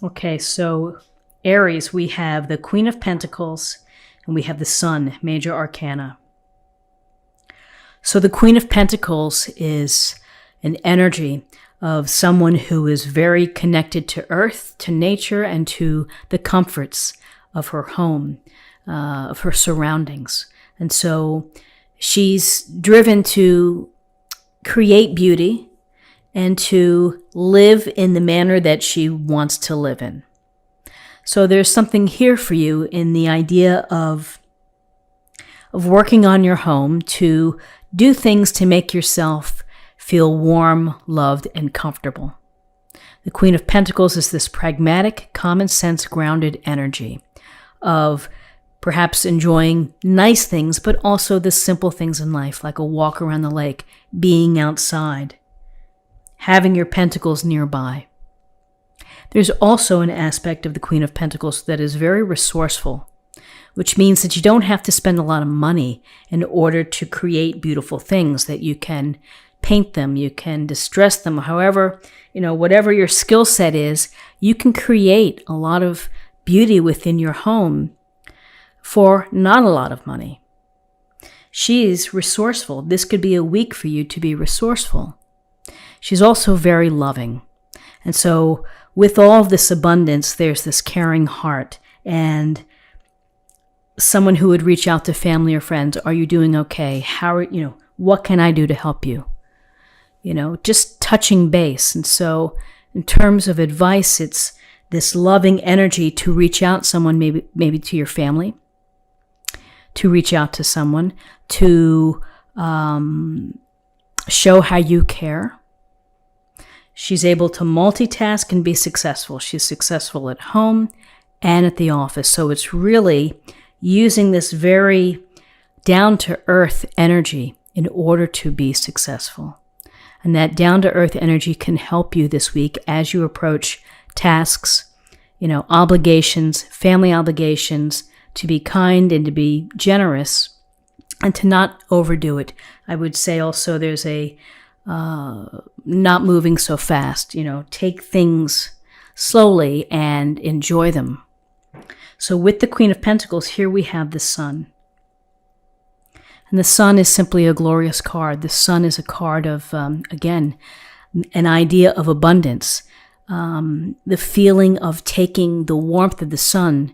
Okay, so Aries, we have the Queen of Pentacles and we have the Sun, major arcana. So the Queen of Pentacles is an energy of someone who is very connected to earth, to nature, and to the comforts of her home, of her surroundings. And so she's driven to create beauty and to live in the manner that she wants to live in. So there's something here for you in the idea of working on your home to do things to make yourself feel warm, loved, and comfortable. The Queen of Pentacles is this pragmatic, common sense, grounded energy of perhaps enjoying nice things, but also the simple things in life, like a walk around the lake, being outside, having your pentacles nearby. There's also an aspect of the Queen of Pentacles that is very resourceful, which means that you don't have to spend a lot of money in order to create beautiful things, that you can paint them, you can distress them, however, whatever your skill set is, you can create a lot of beauty within your home for not a lot of money. She's resourceful. This could be a week for you to be resourceful. She's also very loving. And so with all of this abundance, there's this caring heart and someone who would reach out to family or friends. Are you doing okay? What can I do to help you? Just touching base. And so in terms of advice, it's this loving energy to reach out someone, maybe to your family, to reach out to someone, to show how you care. She's able to multitask and be successful. She's successful at home and at the office. So it's really using this very down-to-earth energy in order to be successful. And that down-to-earth energy can help you this week as you approach tasks, obligations, family obligations, to be kind and to be generous and to not overdo it. I would say also there's a not moving so fast, take things slowly and enjoy them. So with the Queen of Pentacles, here we have the Sun. And the Sun is simply a glorious card. The Sun is a card of, again, an idea of abundance. The feeling of taking the warmth of the sun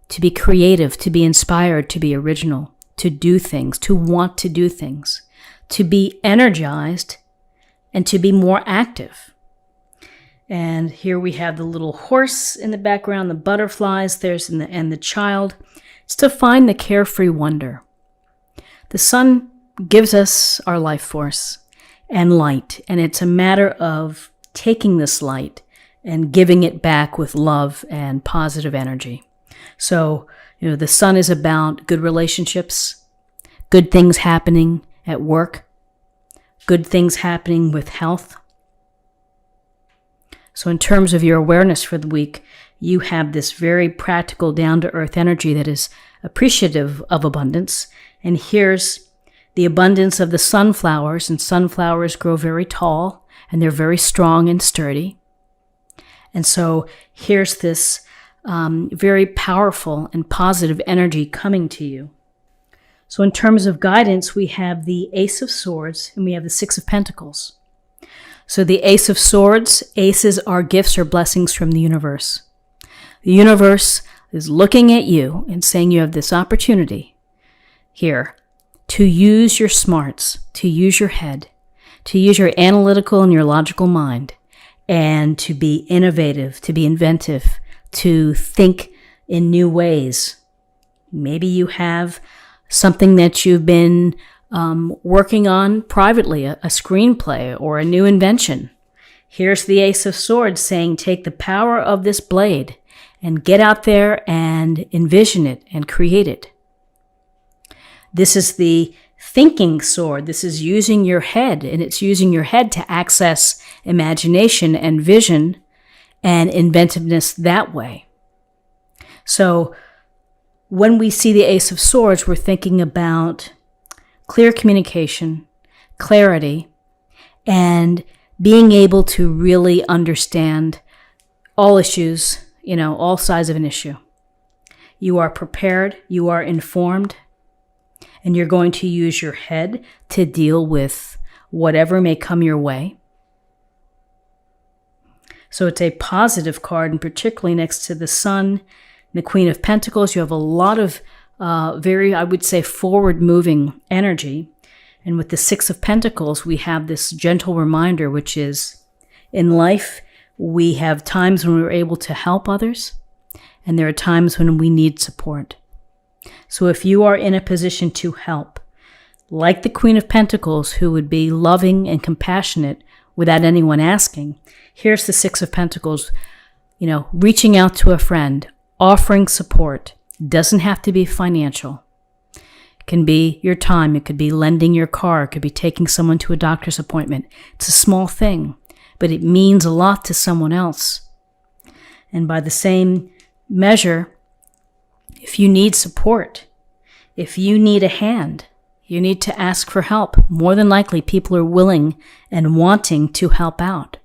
to be creative, to be inspired, to be original, to do things, to want to do things, to be energized, and to be more active. And here we have the little horse in the background, the butterflies, and the child. It's to find the carefree wonder. The sun gives us our life force and light, and it's a matter of taking this light and giving it back with love and positive energy. So, the sun is about good relationships, good things happening at work, good things happening with health. So in terms of your awareness for the week, you have this very practical, down-to-earth energy that is appreciative of abundance. And here's the abundance of the sunflowers, and sunflowers grow very tall, and they're very strong and sturdy. And so here's this very powerful and positive energy coming to you. So in terms of guidance, we have the Ace of Swords and we have the Six of Pentacles. So the Ace of Swords, aces are gifts or blessings from the universe. The universe is looking at you and saying you have this opportunity here to use your smarts, to use your head, to use your analytical and your logical mind, and to be innovative, to be inventive, to think in new ways. Maybe you have something that you've been working on privately, a screenplay or a new invention. Here's the Ace of Swords saying, take the power of this blade and get out there and envision it and create it. This is the thinking sword. This is using your head, and it's using your head to access imagination and vision and inventiveness that way. So when we see the Ace of Swords, we're thinking about clear communication, clarity, and being able to really understand all issues, all sides of an issue. You are prepared, you are informed, and you're going to use your head to deal with whatever may come your way. So it's a positive card, and particularly next to the Sun and the Queen of Pentacles, you have a lot of very, I would say, forward-moving energy. And with the Six of Pentacles, we have this gentle reminder, which is, in life, we have times when we're able to help others, and there are times when we need support. So if you are in a position to help, like the Queen of Pentacles, who would be loving and compassionate without anyone asking, here's the Six of Pentacles, reaching out to a friend, offering support. Doesn't have to be financial. It can be your time. It could be lending your car. It could be taking someone to a doctor's appointment. It's a small thing, but it means a lot to someone else. And by the same measure, if you need support, if you need a hand, you need to ask for help. More than likely, people are willing and wanting to help out.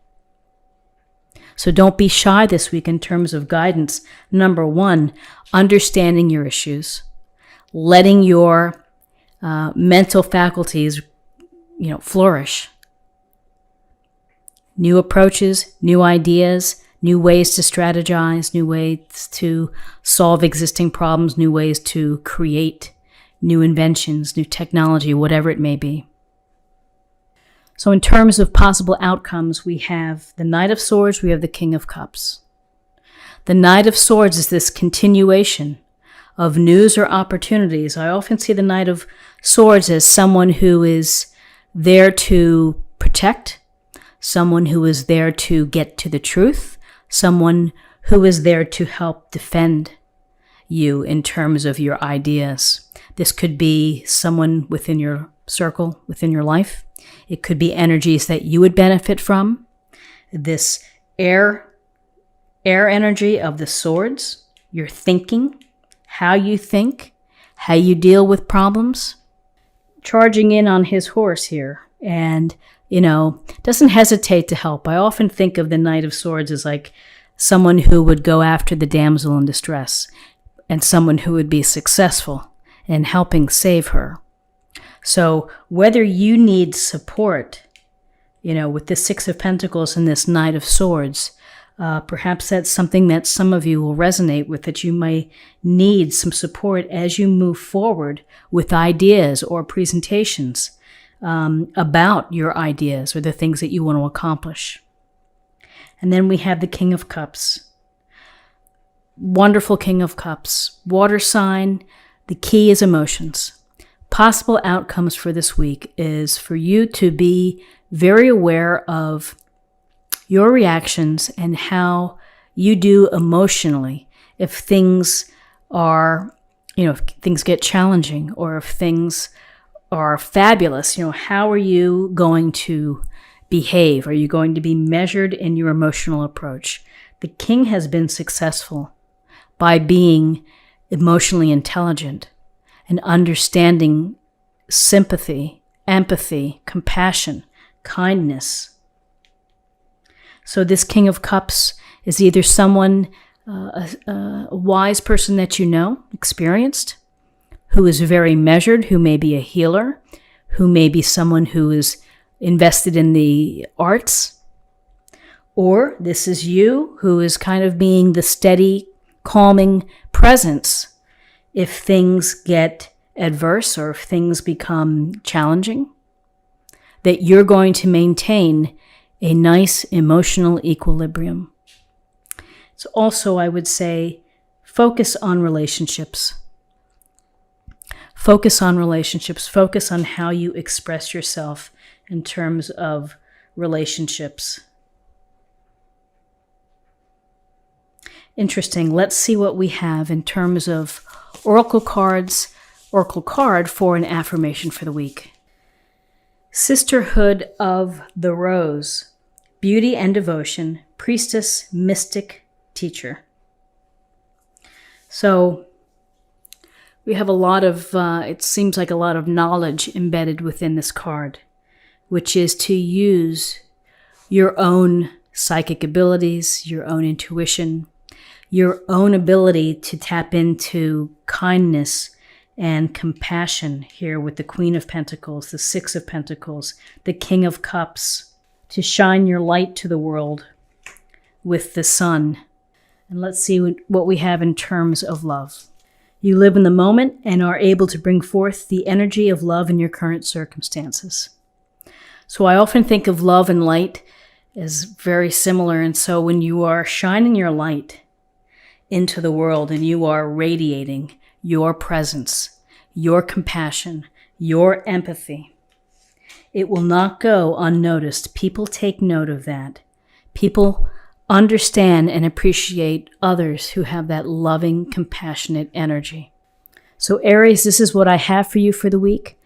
So don't be shy this week in terms of guidance. Number one, understanding your issues, letting your mental faculties, flourish. New approaches, new ideas, new ways to strategize, new ways to solve existing problems, new ways to create new inventions, new technology, whatever it may be. So in terms of possible outcomes, we have the Knight of Swords, we have the King of Cups. The Knight of Swords is this continuation of news or opportunities. I often see the Knight of Swords as someone who is there to protect, someone who is there to get to the truth, someone who is there to help defend you in terms of your ideas. This could be someone within your circle, within your life. It could be energies that you would benefit from. This air energy of the swords, your thinking, how you think, how you deal with problems. Charging in on his horse here and, doesn't hesitate to help. I often think of the Knight of Swords as like someone who would go after the damsel in distress and someone who would be successful in helping save her. So whether you need support, with the Six of Pentacles and this Knight of Swords, perhaps that's something that some of you will resonate with, that you may need some support as you move forward with ideas or presentations about your ideas or the things that you want to accomplish. And then we have the King of Cups. Wonderful King of Cups. Water sign. The key is emotions. Possible outcomes for this week is for you to be very aware of your reactions and how you do emotionally if things are, if things get challenging or if things are fabulous. How are you going to behave? Are you going to be measured in your emotional approach? The king has been successful by being emotionally intelligent and understanding sympathy, empathy, compassion, kindness. So this King of Cups is either someone, a wise person that experienced, who is very measured, who may be a healer, who may be someone who is invested in the arts, or this is you who is kind of being the steady, calming presence if things get adverse or if things become challenging, that you're going to maintain a nice emotional equilibrium. So also, I would say, focus on relationships. Focus on relationships. Focus on how you express yourself in terms of relationships. Interesting. Let's see what we have in terms of oracle cards. Oracle card for an affirmation for the week. Sisterhood of the Rose. Beauty and devotion. Priestess, mystic, teacher. So we have a lot of, it seems like a lot of knowledge embedded within this card, which is to use your own psychic abilities, your own intuition, your own ability to tap into kindness and compassion here with the Queen of Pentacles, the Six of Pentacles, the King of Cups, to shine your light to the world with the Sun. And let's see what we have in terms of love. You live in the moment and are able to bring forth the energy of love in your current circumstances. So I often think of love and light as very similar. And so when you are shining your light into the world and you are radiating your presence, your compassion, your empathy, it will not go unnoticed. People take note of that. People understand and appreciate others who have that loving, compassionate energy. So Aries, this is what I have for you for the week.